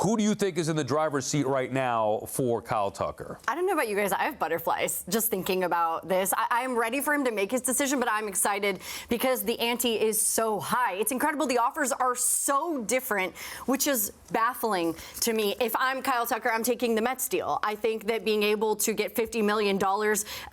Who do you think is in the driver's seat right now for Kyle Tucker? I don't know about you guys. I have butterflies just thinking about this. I'm ready for him to make his decision, but I'm excited because the ante is so high. It's incredible. The offers are so different, which is baffling to me. If I'm Kyle Tucker, I'm taking the Mets deal. I think that being able to get $50 million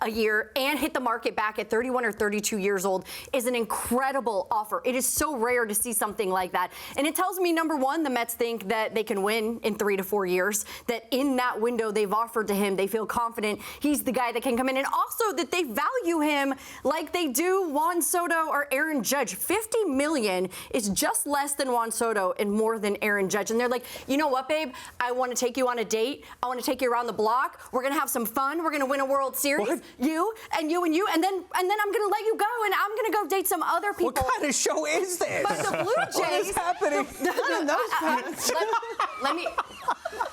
a year and hit the market back at 31 or 32 years old is an incredible offer. It is so rare to see something like that. And it tells me, number one, the Mets think that they can win in 3 to 4 years, that in that window they've offered to him, they feel confident he's the guy that can come in, and also that they value him like they do Juan Soto or Aaron Judge. $50 million is just less than Juan Soto and more than Aaron Judge. And they're like, you know what, babe? I want to take you on a date. I want to take you around the block. We're going to have some fun. We're going to win a World Series. What? You and you and you. And then I'm going to let you go, and I'm going to go date some other people. What kind of show is this? But the Blue Jays. What is happening? Let me.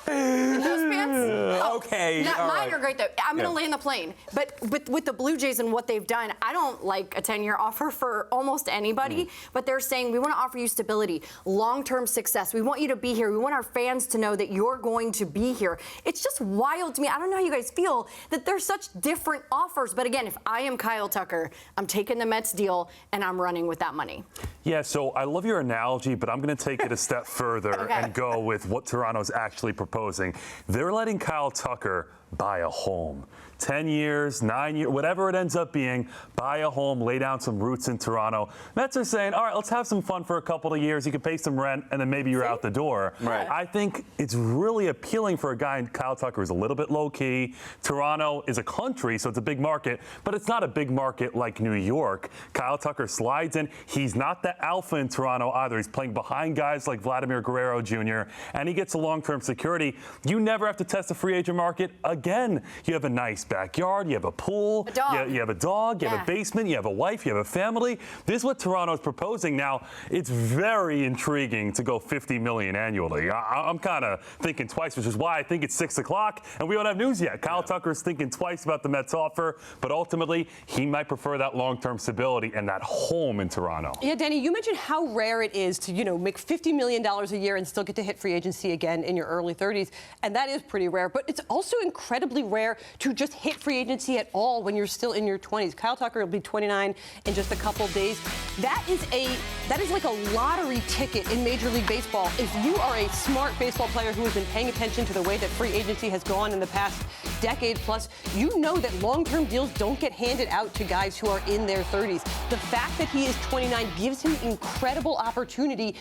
In those pants? Oh, Okay. Mine right. are great, though. I'm going to land the plane. But with the Blue Jays and what they've done, I don't like a 10-year offer for almost anybody. But they're saying, we want to offer you stability, long-term success. We want you to be here. We want our fans to know that you're going to be here. It's just wild to me. I don't know how you guys feel that there's such different offers. But again, if I am Kyle Tucker, I'm taking the Mets deal, and I'm running with that money. Yeah, so I love your analogy, but I'm going to take it a step further and go with what Toronto's actually proposing. They're letting Kyle Tucker buy a home. 10 years, 9 years, whatever it ends up being, buy a home, lay down some roots in Toronto. Mets are saying, all right, let's have some fun for a couple of years. You can pay some rent, and then maybe you're out the door. Right. I think it's really appealing for a guy in Kyle Tucker who's a little bit low-key. Toronto is a country, so it's a big market, but it's not a big market like New York. Kyle Tucker slides in. He's not the alpha in Toronto either. He's playing behind guys like Vladimir Guerrero Jr., and he gets a long-term security. You never have to test the free agent market again. You have a nice backyard, you have a pool, you have a dog, you have a basement, you have a wife, you have a family. This is what Toronto's proposing. Now, it's very intriguing to go $50 million annually. I'm kind of thinking twice, which is why I think it's 6 o'clock and we don't have news yet. Kyle Tucker's thinking twice about the Mets offer, but ultimately he might prefer that long-term stability and that home in Toronto. Yeah, Danny, you mentioned how rare it is to, make $50 million a year and still get to hit free agency again in your early 30s, and that is pretty rare. But it's also incredibly rare to just hit free agency at all when you're still in your 20s. Kyle Tucker will be 29 in just a couple days. That is like a lottery ticket in Major League Baseball. If you are a smart baseball player who has been paying attention to the way that free agency has gone in the past decade plus, you know that long-term deals don't get handed out to guys who are in their 30s. The fact that he is 29 gives him incredible opportunity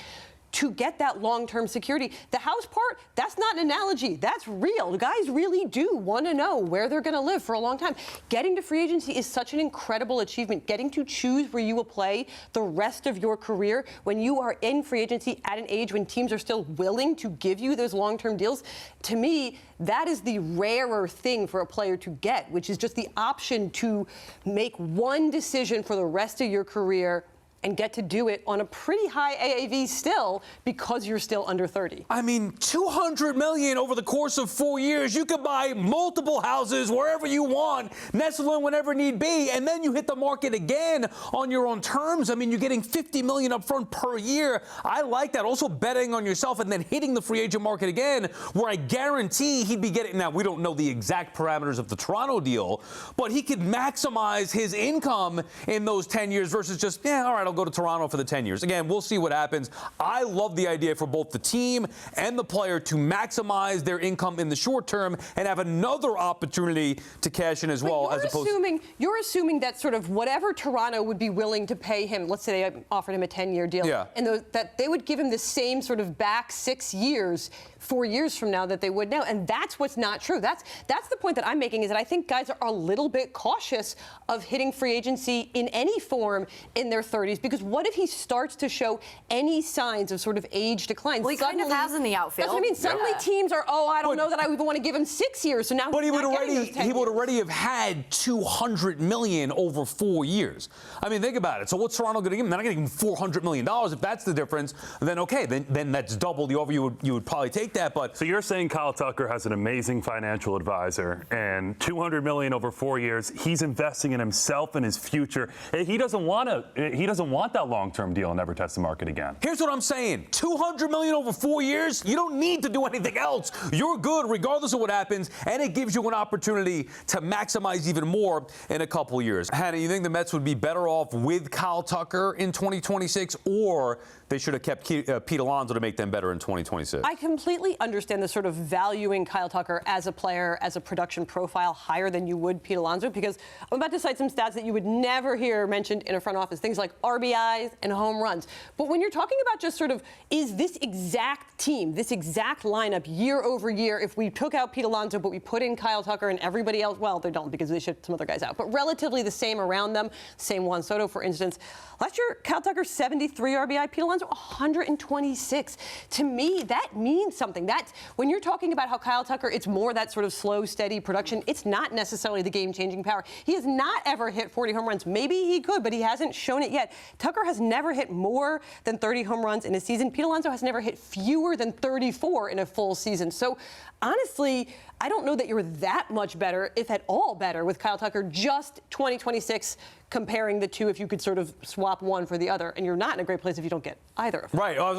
to get that long-term security. The house part, that's not an analogy. That's real. Guys really do want to know where they're going to live for a long time. Getting to free agency is such an incredible achievement. Getting to choose where you will play the rest of your career when you are in free agency at an age when teams are still willing to give you those long-term deals, to me, that is the rarer thing for a player to get, which is just the option to make one decision for the rest of your career and get to do it on a pretty high AAV still because you're still under 30. I mean, $200 million over the course of 4 years. You could buy multiple houses wherever you want, nestle in whenever need be, and then you hit the market again on your own terms. I mean, you're getting $50 million up front per year. I like that. Also betting on yourself and then hitting the free agent market again, where I guarantee he'd be getting. Now, we don't know the exact parameters of the Toronto deal, but he could maximize his income in those 10 years versus just, all right, I'll go to Toronto for the 10 years. Again, we'll see what happens. I love the idea for both the team and the player to maximize their income in the short term and have another opportunity to cash in as well. You're assuming that sort of whatever Toronto would be willing to pay him, let's say they offered him a 10-year deal, and that they would give him the same sort of back 6 years, 4 years from now that they would now. And that's what's not true. That's the point that I'm making, is that I think guys are a little bit cautious of hitting free agency in any form in their 30s, because what if he starts to show any signs of sort of age decline? Well, he kind of has in the outfield. That's what I mean. Suddenly teams are, I don't know that I would want to give him 6 years. So now, but he would already have had $200 million over 4 years. I mean, think about it. So what's Toronto going to give him? They're not going to give him $400 million. If that's the difference, then okay, then that's double the offer. You would probably take that. But so you're saying Kyle Tucker has an amazing financial advisor and $200 million over 4 years. He's investing in himself and his future. He doesn't want want that long-term deal and never test the market again. Here's what I'm saying. $200 million over 4 years, you don't need to do anything else. You're good regardless of what happens, and it gives you an opportunity to maximize even more in a couple years. Hannah, you think the Mets would be better off with Kyle Tucker in 2026, or they should have kept Pete Alonso to make them better in 2026? I completely understand the sort of valuing Kyle Tucker as a player, as a production profile higher than you would Pete Alonso, because I'm about to cite some stats that you would never hear mentioned in a front office, things like RBIs and home runs. But when you're talking about just sort of, is this exact team, this exact lineup year over year, if we took out Pete Alonso but we put in Kyle Tucker and everybody else, well, they don't because they shipped some other guys out, but relatively the same around them, same Juan Soto, for instance. Last year, Kyle Tucker, 73 RBI, Pete Alonso, 126. To me, that means something. That's when you're talking about how Kyle Tucker, it's more that sort of slow, steady production. It's not necessarily the game-changing power. He has not ever hit 40 home runs. Maybe he could, but he hasn't shown it yet. Tucker has never hit more than 30 home runs in a season. Pete Alonso has never hit fewer than 34 in a full season. So honestly, I don't know that you're that much better, if at all better, with Kyle Tucker just 2026 comparing the two if you could sort of swap one for the other. And you're not in a great place if you don't get either of them. Right.